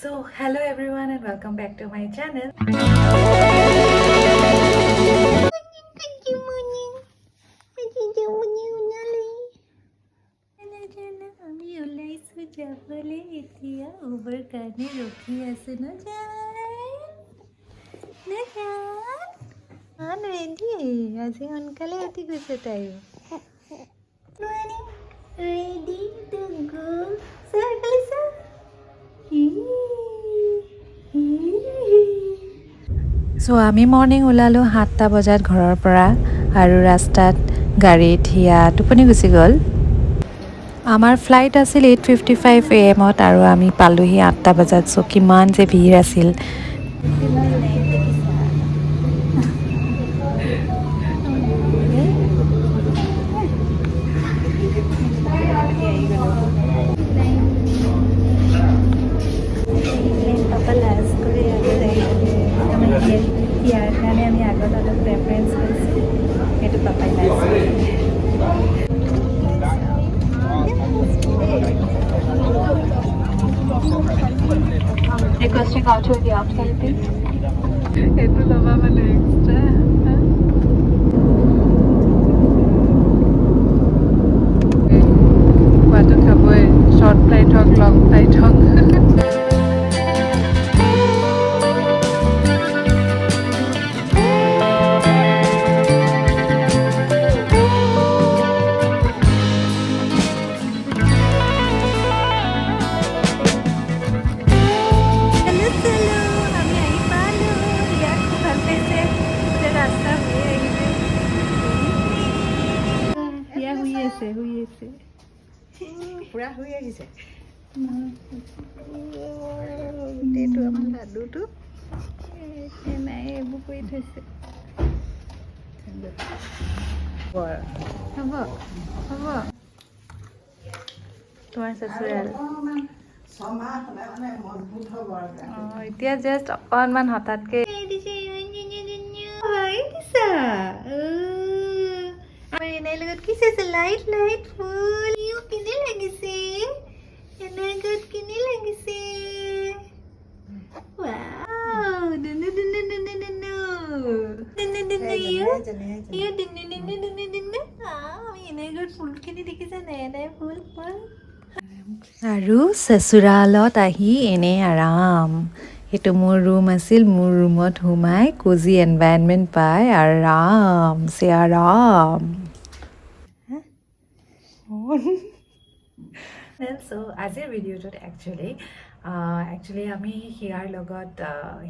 So, hello everyone and welcome back to my channel. আমি ওলাইছো যাবলে এতিয়া উবৰ কাৰণে ৰখি আছো ন জান ৰেডি আজি সোনকালে উঠি গৈছে তাইও ৰেডি টু গো চাইকেলিছা সো আমি মৰ্ণিং ওলালোঁ 7টা বজাত ঘৰৰ পৰা আৰু ৰাস্তাত গাড়ীত হিয়া টোপনি গুচি গ'ল আমাৰ ফ্লাইট আছিল 8:55 AM আৰু আমি পালোহি 8টা বজাত সো কিমান যে ভিৰ আছিল ইয়াৰ কাৰণে আমি আগত অলপ প্ৰেফাৰেঞ্চ কৰিছোঁ সেইটো পাপাই Requesting out to the outside, please. এইটো ল'বা মানে এক্সট্ৰা খোৱাটো খাবই শ্বৰ্ট ফ্লাইট হওক লং ফ্লাইট হওক পুৰা শুই আহিছে গোটেইটো আমাৰ লাডুটো নাই এইবোৰ কৰি থৈছে হ'ব হ'ব তোমাৰ চচুৰাল এতিয়া জাষ্ট অকণমান হঠাৎকৈ এনাইৰ লগত কি চাইছে লাইট লাইট ফুল কেনে লাগিছে এনাইৰ লগত কেনে লাগিছে ৱাও দুনু দুনু দুনু দুনু দুনু দুনু ইউ দুনু দুনু দুনু দুনু আমি এনাইৰ লগত ফুলখিনি দেখিছা নাই এনাই ফুল ফুল আৰু চচুৰালত আহি এনে আৰাম সেইটো মোৰ ৰুম আছিল মোৰ ৰুমত সোমাই কোজি এনভাইৰনমেণ্ট পাই আৰাম সে আৰাম সো আজিৰ ভিডিঅ'টোত একচুৱেলি আমি হিয়াৰ লগত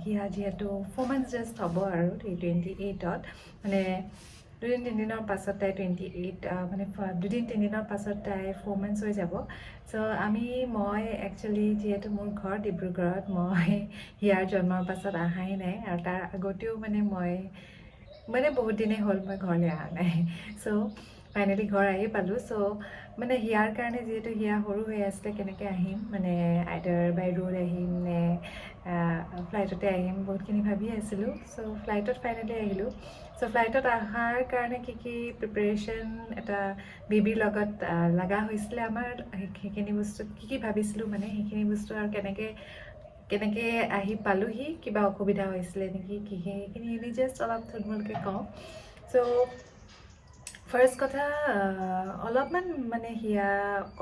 হিয়া যিহেতু 4 months জাষ্ট হ'ব আৰু 28ত মানে 2-3 দিনৰ পাছত তাই 28 মানে 2-3 দিনৰ পাছত তাই 4 months হৈ যাব চ' মই একচুৱেলি যিহেতু মোৰ ঘৰ ডিব্ৰুগড়ত মই হিয়াৰ জন্মৰ পাছত অহাই নাই আৰু তাৰ আগতেও মই বহুত দিনেই হ'ল মই ঘৰলৈ অহা নাই চ' ফাইনেলি ঘৰ আহি পালোঁ চ' হিয়াৰ কাৰণে যিহেতু হিয়া সৰু হৈ আছিলে কেনেকৈ আহিম আইদাৰ বাই ৰোড আহিম নে ফ্লাইটতে আহিম বহুতখিনি ভাবি আছিলোঁ চ' ফ্লাইটত ফাইনেলি আহিলোঁ চ' ফ্লাইটত অহাৰ কাৰণে কি প্ৰিপেৰেশ্যন এটা বেবীৰ লগত লগা হৈছিলে আমাৰ সেইখিনি বস্তু কি ভাবিছিলোঁ সেইখিনি বস্তু আৰু কেনেকৈ আহি পালোহি কিবা অসুবিধা হৈছিলে নেকি সেইখিনি এনেই জাষ্ট অলপ থুলমূলকৈ কওঁ চ' ফাৰ্ষ্ট কথা অলপমান হিয়া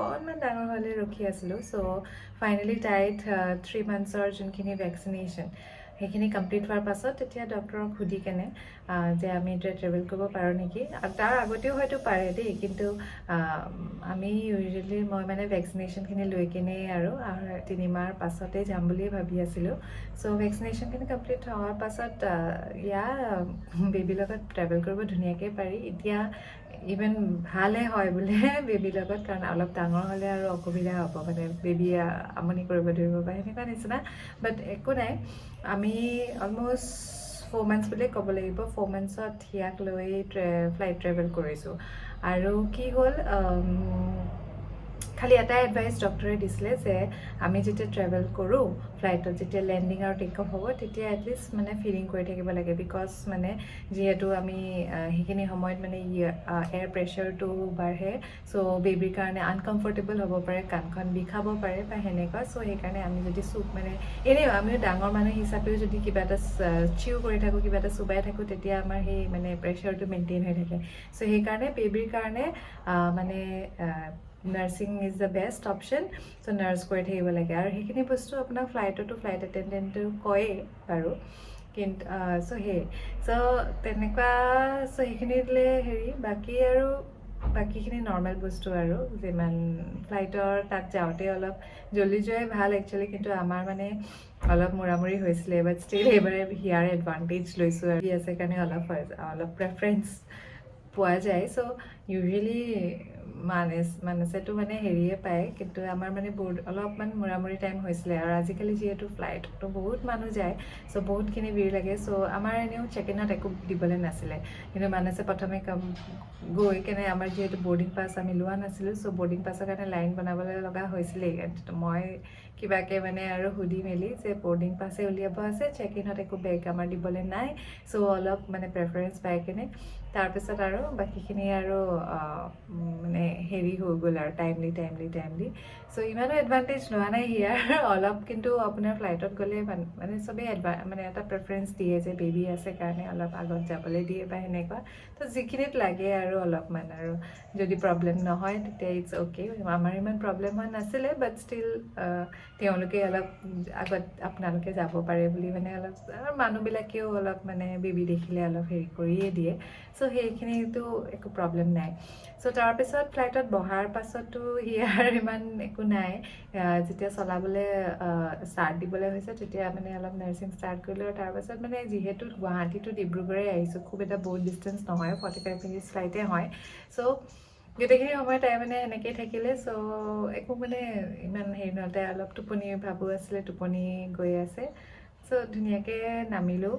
অকণমান ডাঙৰ হ'লে ৰখি আছিলোঁ চ' ফাইনেলি তাইত 3 monthsৰ যোনখিনি ভেকচিনেশ্যন সেইখিনি কমপ্লিট হোৱাৰ পাছত তেতিয়া ডক্টৰক সুধি কেনে যে আমি এতিয়া ট্ৰেভেল কৰিব পাৰোঁ নেকি আৰু তাৰ আগতেও হয়তো পাৰে দেই কিন্তু আমি ইউজুৱেলি মই ভেকচিনেশ্যনখিনি লৈ কিনে আৰু 3 মাহৰ পাছতেই যাম বুলিয়ে ভাবি আছিলোঁ চ' ভেকচিনেশ্যনখিনি কমপ্লিট হোৱাৰ পাছত বেবীৰ লগত ট্ৰেভেল কৰিব ধুনীয়াকৈ পাৰি এতিয়া ইভেন ভালহে হয় বোলে বেবীৰ লগত কাৰণ অলপ ডাঙৰ হ'লে আৰু অসুবিধা হ'ব বেবী আমনি কৰিব ধৰিব বা সেনেকুৱা নিচিনা বাট একো নাই আমি অলমষ্ট 4 months বুলিয়ে ক'ব লাগিব 4 monthsত হিয়াক লৈ ফ্লাইট ট্ৰেভেল কৰিছোঁ আৰু কি হ'ল খালি এটাই এডভাইচ ডক্টৰে দিছিলে যে আমি যেতিয়া ট্ৰেভেল কৰোঁ ফ্লাইটত যেতিয়া লেণ্ডিং আৰু টেক অফ হ'ব তেতিয়া এটলিষ্ট মানে ফিলিং কৰি থাকিব লাগে বিকজ মানে যিহেতু আমি সেইখিনি সময়ত মানে এয়াৰ প্ৰেছাৰটো বাঢ়ে চ' বেবীৰ কাৰণে আনকমফৰ্টেবল হ'ব পাৰে কাণখন বিষাব পাৰে বা সেনেকুৱা চ' সেইকাৰণে আমি যদি মানে এনেও আমিও ডাঙৰ মানুহ হিচাপেও যদি কিবা এটা চিউ কৰি থাকোঁ কিবা এটা চুবাই থাকোঁ তেতিয়া আমাৰ সেই মানে প্ৰেছাৰটো মেইনটেইন হৈ থাকে চ' সেইকাৰণে বেবীৰ কাৰণে মানে nursing is the best option so' nurse কৰি থাকিব লাগে আৰু সেইখিনি বস্তু আপোনাক ফ্লাইট এটেণ্ডেণ্টেও কয়েই বাৰু কিন্তু চ' তেনেকুৱা চ' সেইখিনি দিলে বাকীখিনি নৰ্মেল বস্তু আৰু যিমান ফ্লাইটৰ তাত যাওঁতে অলপ জল্দি যোৱাই ভাল একচুৱেলি কিন্তু আমাৰ মানে অলপ মূৰামূৰি হৈছিলে বাট ষ্টিল এইবাৰে হিয়াৰ এডভান্টেজ লৈছোঁ আৰু আছে কাৰণে অলপ প্ৰেফাৰেঞ্চ পোৱা যায় চ' ইউজুৱেলি মানছেতো মানে হেৰিয়ে পায় কিন্তু আমাৰ মানে অলপমান মূৰামূৰি টাইম হৈছিলে আৰু আজিকালি যিহেতু ফ্লাইটতো বহুত মানুহ যায় চ' বহুতখিনি ভিৰ লাগে চ' আমাৰ এনেও চেক ইনত একো দিবলৈ নাছিলে কিন্তু মানছে প্ৰথমে গৈ কেনে আমাৰ যিহেতু বৰ্ডিং পাছ আমি লোৱা নাছিলোঁ চ' বৰ্ডিং পাছৰ কাৰণে লাইন বনাবলৈ লগা হৈছিলেই মই কিবাকৈ মানে আৰু সুধি মেলি যে বৰ্ডিং পাছে উলিয়াব আছে চেক ইনত একো বেগ আমাৰ দিবলৈ নাই চ' অলপ মানে প্ৰেফাৰেঞ্চ পাই কেনে তাৰপিছত আৰু বাকীখিনি আৰু মানে হেৰি হৈ গ'ল আৰু টাইমলি চ' ইমানো এডভান্টেজ লোৱা নাই হিয়াৰ অলপ কিন্তু আপোনাৰ ফ্লাইটত গ'লে মানে চবেই মানে এটা প্ৰেফাৰেঞ্চ দিয়ে যে বেবী আছে কাৰণে অলপ আগত যাবলৈ দিয়ে বা সেনেকুৱা তো যিখিনিত লাগে আৰু অলপমান আৰু যদি প্ৰব্লেম নহয় তেতিয়া ইটছ অ'কে আমাৰ ইমান প্ৰব্লেম হোৱা নাছিলে বাট ষ্টিল তেওঁলোকে অলপ আগত আপোনালোকে যাব পাৰে বুলি মানে অলপ মানুহবিলাকেও অলপ মানে বেবী দেখিলে অলপ হেৰি কৰিয়ে দিয়ে চ' সেইখিনিতো একো প্ৰব্লেম নাই চ' তাৰপিছত ফ্লাইটত বহাৰ পাছতো হিয়াৰ ইমান একো নাই যেতিয়া চলাবলৈ ষ্টাৰ্ট দিবলৈ হৈছে তেতিয়া মানে অলপ নাৰ্ছিং ষ্টাৰ্ট কৰিলোঁ আৰু তাৰপাছত মানে যিহেতু গুৱাহাটী টু ডিব্ৰুগড়ে আহিছোঁ খুব এটা বহুত ডিষ্টেঞ্চ নহয় 45 মিনিটছ ফ্লাইটে হয় চ' গোটেইখিনি সময় তাই মানে এনেকেই থাকিলে চ' একো মানে ইমান হেৰি নহয় তাই অলপ টোপনি ভাবো আছিলে টোপনি গৈ আছে চ' ধুনীয়াকৈ নামিলোঁ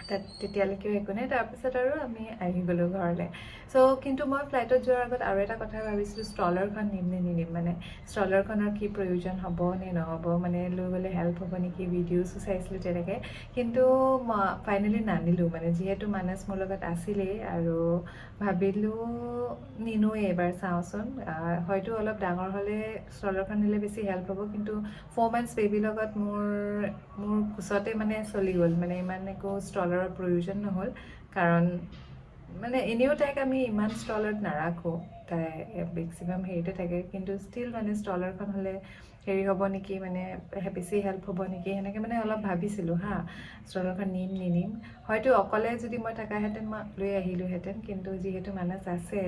তাত তেতিয়ালৈকেও একো নাই তাৰপিছত আৰু আমি আহি গ'লোঁ ঘৰলৈ চ' কিন্তু মই ফ্লাইটত যোৱাৰ আগত আৰু এটা কথা ভাবিছিলোঁ ষ্ট্ৰলাৰখন নিম নে নিনিম মানে ষ্ট্ৰলাৰখনৰ কি প্ৰয়োজন হ'ব নে নহ'ব মানে লৈ গ'লে হেল্প হ'ব নেকি ভিডিঅ'ছো চাইছিলোঁ তেনেকৈ কিন্তু ফাইনেলি নানিলোঁ মানে যিহেতু মানস মোৰ লগত আছিলেই আৰু ভাবিলোঁ নিনোৱেই এইবাৰ চাওঁচোন হয়তো অলপ ডাঙৰ হ'লে ষ্ট্ৰলাৰখন নিলে বেছি হেল্প হ'ব কিন্তু 4 months বেবীৰ লগত মোৰ কোচতে মানে চলি গ'ল মানে ইমান একো ষ্ট্ৰলাৰৰ প্ৰয়োজন নহ'ল কাৰণ মানে এনেও তাইক আমি ইমান ষ্ট্ৰলাৰত নাৰাখোঁ তাই মেক্সিমাম হেৰিতে থাকে কিন্তু ষ্টিল মানে ষ্ট্ৰলাৰখন হ'লে হেৰি হ'ব নেকি মানে বেছি হেল্প হ'ব নেকি সেনেকৈ মানে অলপ ভাবিছিলোঁ ষ্ট্ৰলাৰখন নিম হয়তো অকলে যদি মই থকাহেঁতেন মই লৈ আহিলোঁহেঁতেন কিন্তু যিহেতু মানস আছে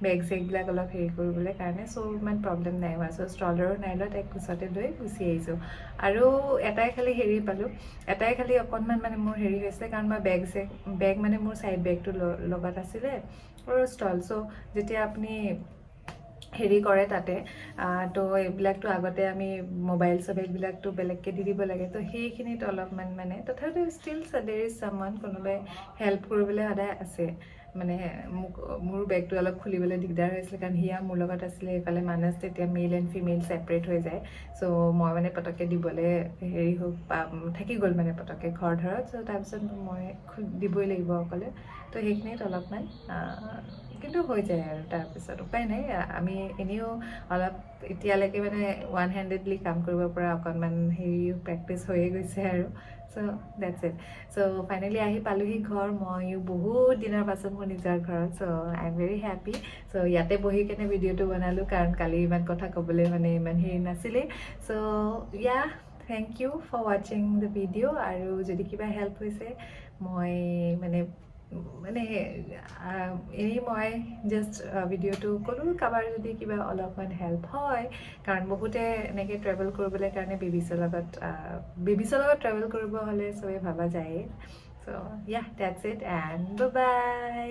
বেগ চেগবিলাক অলপ হেৰি কৰিবলৈ কাৰণে চ' ইমান প্ৰব্লেম নাই হোৱা চ' ষ্ট্ৰলাৰো নাই লোৱা তাইক কোচতে লৈ গুচি আহিছোঁ আৰু এটাই খালি হেৰি পালোঁ এটাই খালি অকণমান মানে মোৰ হেৰি হৈছিলে কাৰণ মই বেগ মানে মোৰ ছাইড বেগটো লগত আছিলে আৰু ষ্টল চ' যেতিয়া আপুনি হেৰি কৰে তাতে তো এইবিলাকতো আগতে আমি মোবাইল চবাইলবিলাকতো বেলেগকৈ দি দিব লাগে তো সেইখিনিত অলপমান মানে তথাপিও ষ্টিল দেৰ ইজ চামৱান কোনোবাই হেল্প কৰিবলৈ সদায় আছে মানে মোৰ বেগটো অলপ খুলিবলৈ দিগদাৰ হৈছিলে কাৰণ হিয়া মোৰ লগত আছিলে এইফালে মানস তেতিয়া মেল এণ্ড ফিমেল ছেপাৰেট হৈ যায় চ' মই মানে পটককৈ দিবলৈ হেৰি থাকি গ'ল মানে পটককৈ ঘৰ ধৰত চ' তাৰপিছত মই দিবই লাগিব অকলে তো সেইখিনিত অলপমান কিন্তু হৈ যায় আৰু তাৰপিছত উপায় নাই আমি এনেও অলপ এতিয়ালৈকে মানে ওৱান হেণ্ডেডলি কাম কৰিব পৰা অকণমান হেৰিও প্ৰেক্টিচ হৈয়ে গৈছে আৰু চ' ডেটছ ইট চ' ফাইনেলি আহি পালোহি ঘৰ ময়ো বহুত দিনৰ পাছত মোৰ নিজৰ ঘৰত চ' আই এম ভেৰি হেপ্পী চ' ইয়াতে বহি কেনে ভিডিঅ'টো বনালোঁ কাৰণ কালি ইমান কথা ক'বলৈ মানে ইমান হেৰি নাছিলেই চ' থেংক ইউ ফৰ ৱাচিং দ্য ভিডিঅ' আৰু যদি কিবা হেল্প হৈছে মই মানে এনেই মই জাষ্ট ভিডিঅ'টো ক'লোঁ কাৰোবাৰ যদি কিবা অলপমান হেল্প হয় কাৰণ বহুতে এনেকৈ ট্ৰেভেল কৰিবলৈ কাৰণে বেবিছৰ লগত ট্ৰেভেল কৰিব হ'লে চবেই ভাবা যায়েই চ' ডেটছ ইট এণ্ড বাই